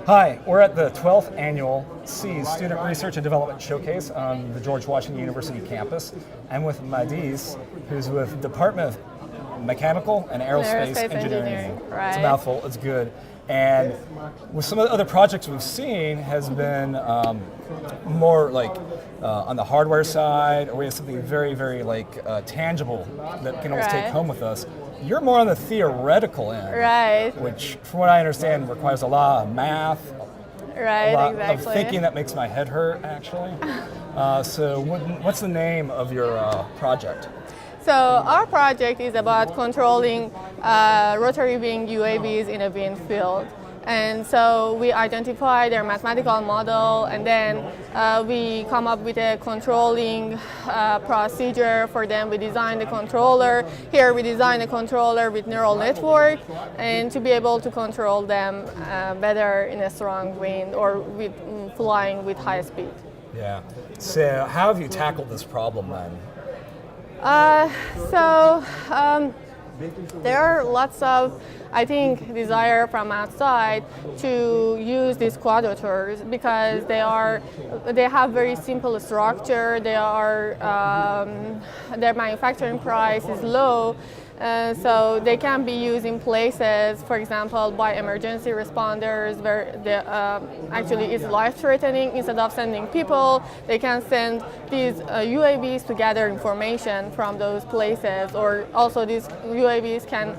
Hi, we're at the 12th annual SEAS Student Research and Development Showcase on the George Washington University campus. I'm with Mahdis, who's with Department of Mechanical and Aerospace Engineering. Right. It's a mouthful, it's good. And with some of the other projects we've seen has been more like on the hardware side, or we have something very, very tangible that we can always take home with us. You're more on the theoretical end, right? Which, from what I understand, requires a lot of math, right? A lot exactly. of thinking that makes my head hurt, actually. So, what's the name of your project? So our project is about controlling rotary wing UAVs in a wind field. And so we identify their mathematical model, and then we come up with a controlling procedure for them. We design the controller. Here we design a controller with neural network, and to be able to control them better in a strong wind or with flying with high speed. Yeah. So how have you tackled this problem then? There are lots of, I think, desire from outside to use these quadrotors because they have very simple structure. Their manufacturing price is low. So they can be used in places, for example, by emergency responders where actually it's life-threatening. Instead of sending people, they can send these UAVs to gather information from those places, or also these UAVs can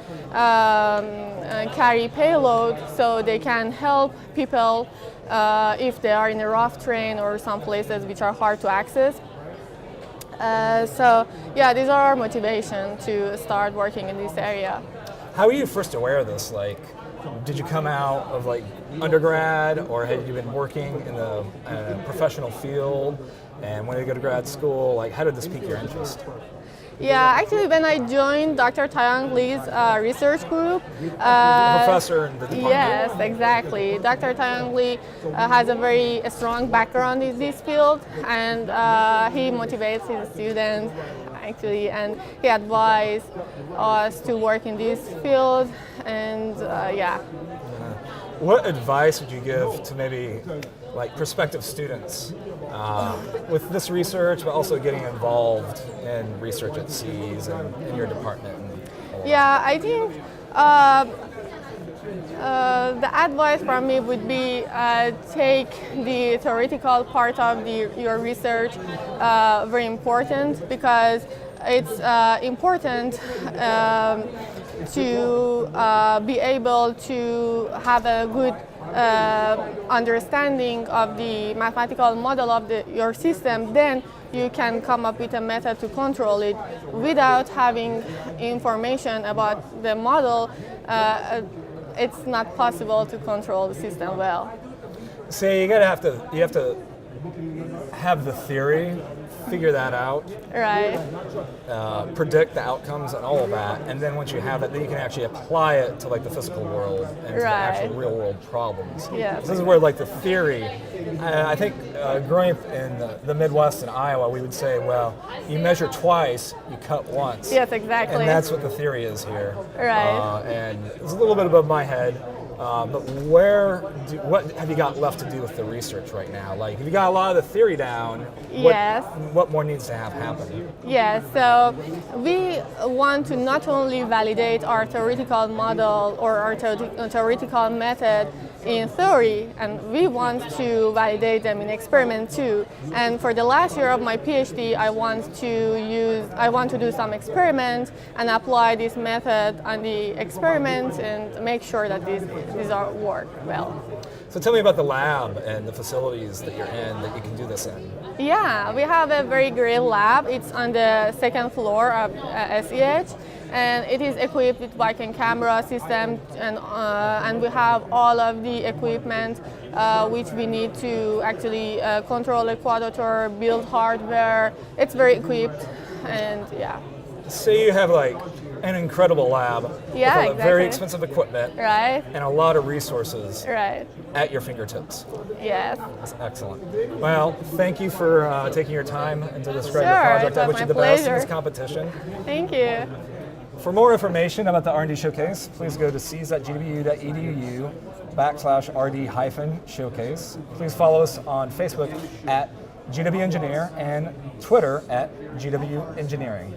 carry payload, so they can help people if they are in a rough terrain or some places which are hard to access. These are our motivation to start working in this area. How were you first aware of this? Did you come out of undergrad, or had you been working in the professional field? And when did you go to grad school? How did this pique your interest? Yeah, actually, when I joined Dr. Taeyang Lee's research group, professor in the department. Yes, exactly. Dr. Taeyang Lee has a very strong background in this field, and he motivates his students actually, and he advised us to work in this field, and What advice would you give to maybe prospective students with this research, but also getting involved in research at SEAS and in your department? Yeah, I think the advice from me would be take the theoretical part of your research very important, because it's important to be able to have a good understanding of the mathematical model of your system. Then you can come up with a method to control it. Without having information about the model, it's not possible to control the system well. So you have to have the theory, figure that out, right? Predict the outcomes and all of that, and then once you have it, then you can actually apply it to the physical world and to the actual real world problems. Yes. This is where the theory. I think growing up in the Midwest in Iowa, we would say, well, you measure twice, you cut once. Yes, exactly. And that's what the theory is here. Right. And it's a little bit above my head. But what have you got left to do with the research right now? If you got a lot of the theory down, yes. What more needs to happen? Yes, so we want to not only validate our theoretical model or our theoretical method in theory, and we want to validate them in experiment too. And for the last year of my PhD, I want to do some experiments and apply this method on the experiments and make sure that these work well. So tell me about the lab and the facilities that you're in that you can do this in. Yeah, we have a very great lab. It's on the second floor of SEH, and it is equipped with bike camera system, and we have all of the equipment which we need to actually control a quadrotor, build hardware. It's very equipped, and yeah. So you have an incredible lab with very expensive equipment, right, and a lot of resources at your fingertips. Yes. That's excellent. Well, thank you for taking your time and to describe your project. I wish you the best in this competition. Thank you. For more information about the R&D Showcase, please go to seas.gwu.edu /RD-Showcase. Please follow us on Facebook at GW Engineer and Twitter at GW Engineering.